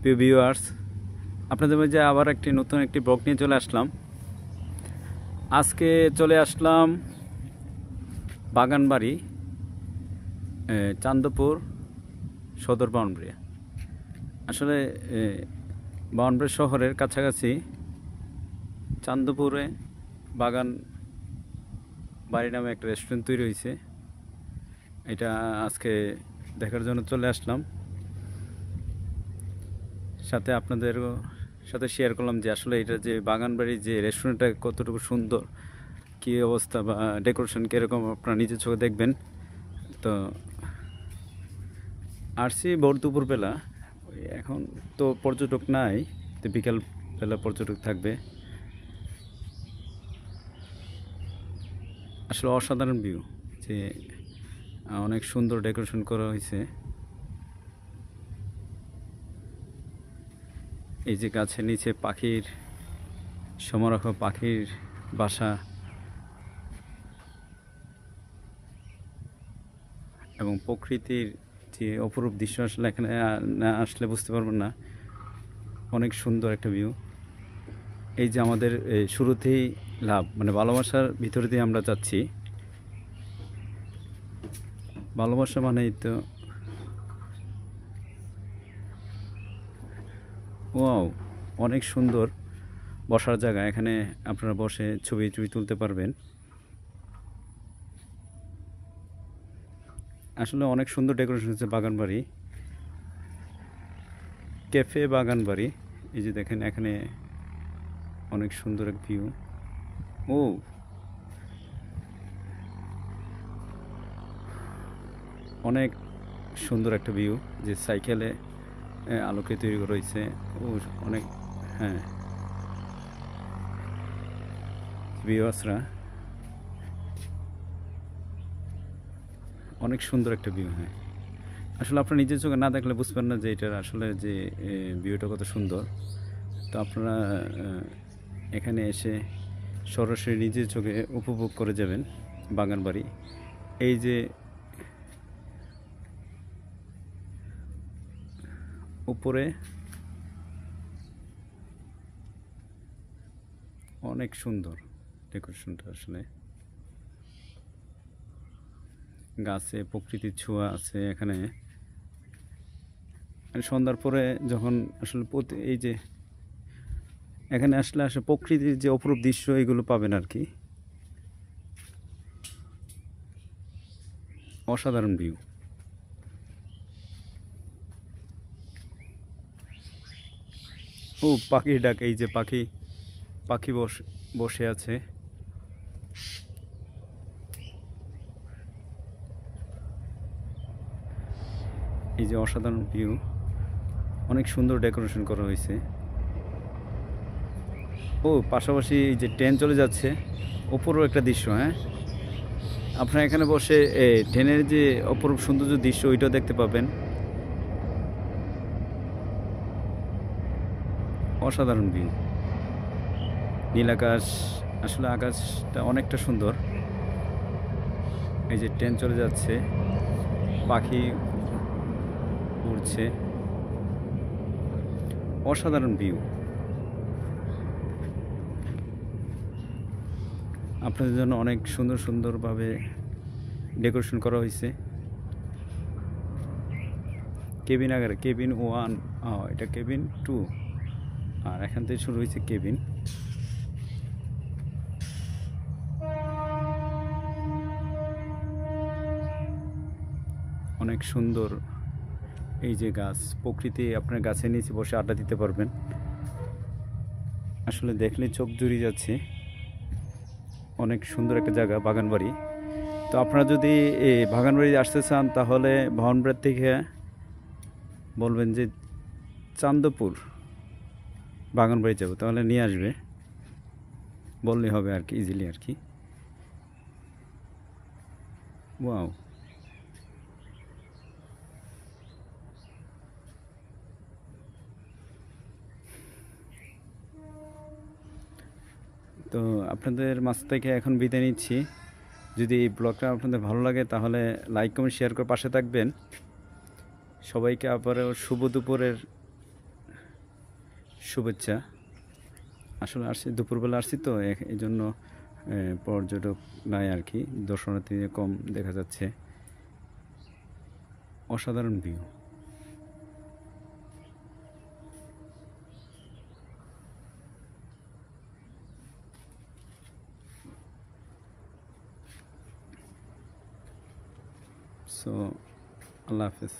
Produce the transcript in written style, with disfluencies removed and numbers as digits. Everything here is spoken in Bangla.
প্রিয় ভিউয়ার্স, আপনাদের মাঝে আবার নতুন একটি ব্লগ নিয়ে চলে আসলাম। আজকে চলে আসলাম বাগানবাড়ি, চান্দপুর সদর বাউন্ডারি। আসলে বাউন্ডারি শহরের কাছাকাছি চান্দপুরে বাগান বাড়ি নামে একটা রেস্টুরেন্ট তৈরি হয়েছে। এটা আজকে দেখার জন্য চলে আসলাম। সাথে আপনাদের সাথে শেয়ার করলাম যে আসলে এটা যে বাগানবাড়ির যে রেস্টুরেন্টটা কতটুকু সুন্দর, কী অবস্থা বা ডেকোরেশন কীরকম আপনারা নিজের চোখে দেখবেন। তো আসছি ভোর দুপুরবেলা, এখন তো পর্যটক নাই, তো বিকালবেলা পর্যটক থাকবে। আসলে অসাধারণ ভিউ, যে অনেক সুন্দর ডেকোরেশন করা হয়েছে। এই যে গাছের নিচে পাখির সমারোহ, পাখির বাসা, এবং প্রকৃতির যে অপরূপ দৃশ্য, আসলে এখানে না আসলে বুঝতে পারবেন না। অনেক সুন্দর একটা ভিউ। এই যে আমাদের শুরুতেই লাভ, মানে ভালোবাসার ভিতরে দিয়ে আমরা যাচ্ছি। ভালোবাসা মানেই তো ওয়াও, অনেক সুন্দর বসার জায়গা। এখানে আপনারা বসে ছবি তুলতে পারবেন। আসলে অনেক সুন্দর ডেকোরেশন হচ্ছে বাগানবাড়ি, ক্যাফে বাগানবাড়ি। এই যে দেখেন, এখানে অনেক সুন্দর এক ভিউ। ও, অনেক সুন্দর একটা ভিউ, যে সাইকেলে আলোকে তৈরি করা হয়েছে। ও অনেক, হ্যাঁ ভিউয়ার্সরা, অনেক সুন্দর একটা ভিউ। হ্যাঁ, আসলে আপনারা নিজের চোখে না দেখলে বুঝবেন না যে এটার আসলে যে ভিউটা কত সুন্দর। তো আপনারা এখানে এসে সরাসরি নিজের চোখে উপভোগ করে যাবেন বাগানবাড়ি। এই যে উপরে অনেক সুন্দর ডেকোরেশনটা, আসলে গাছে প্রকৃতির ছোঁয়া আছে এখানে। সন্ধ্যার পরে যখন আসলে এই যে এখানে আসলে প্রকৃতির যে অপরূপ দৃশ্য, এগুলো পাবেন আর কি। অসাধারণ ভিউ। ও পাখির ডাক, এই যে পাখি পাখি বসে আছে। এই যে অসাধারণ ভিউ, অনেক সুন্দর ডেকোরেশন করা হয়েছে। ও পাশাপাশি এই যে ট্রেন চলে যাচ্ছে, ওপরও একটা দৃশ্য। হ্যাঁ, আপনারা এখানে বসে ট্রেনের যে অপরূপ সৌন্দর্য দৃশ্য, ওইটাও দেখতে পাবেন। অসাধারণ ভিউ, নীল আকাশ, আসলে আকাশটা অনেকটা সুন্দর। এই যে ট্রেন চলে যাচ্ছে, পাখি উড়ছে, অসাধারণ ভিউ। আপনাদের জন্য অনেক সুন্দরভাবে ডেকোরেশন করা হয়েছে। কেবিন আকারে, কেবিন 1, এটা কেবিন 2, আর এখান থেকে শুরু হয়েছে কেবিন। অনেক সুন্দর এই যে গাছ, প্রকৃতি, আপনার গাছের নিচে বসে আড্ডা দিতে পারবেন। আসলে দেখলে চোখ জুড়িয়ে যাচ্ছে। অনেক সুন্দর একটা জায়গা বাগানবাড়ি। তো আপনারা যদি এই বাগানবাড়ি আসতে চান, তাহলে ভবনবাড়ি থেকে বলবেন যে চান্দপুর বাগানবাড়ি যাব, তাহলে নিয়ে আসবে, বললেই হবে আর কি, ইজিলি আর কি। ওয়াও, তো আপনাদের মাছ থেকে এখন বিদায় নিচ্ছি। যদি এই ব্লগটা আপনাদের ভালো লাগে, তাহলে লাইক কমেন্ট শেয়ার করে পাশে থাকবেন। সবাইকে আবারও শুভ দুপুরের শুভেচ্ছা। আসলে আসছি দুপুরবেলা আসছি তো এই জন্য পর্যটক নাই আর কি, দর্শনার্থী কম দেখা যাচ্ছে। অসাধারণ ভিউ। সো আল্লাহ হাফেজ।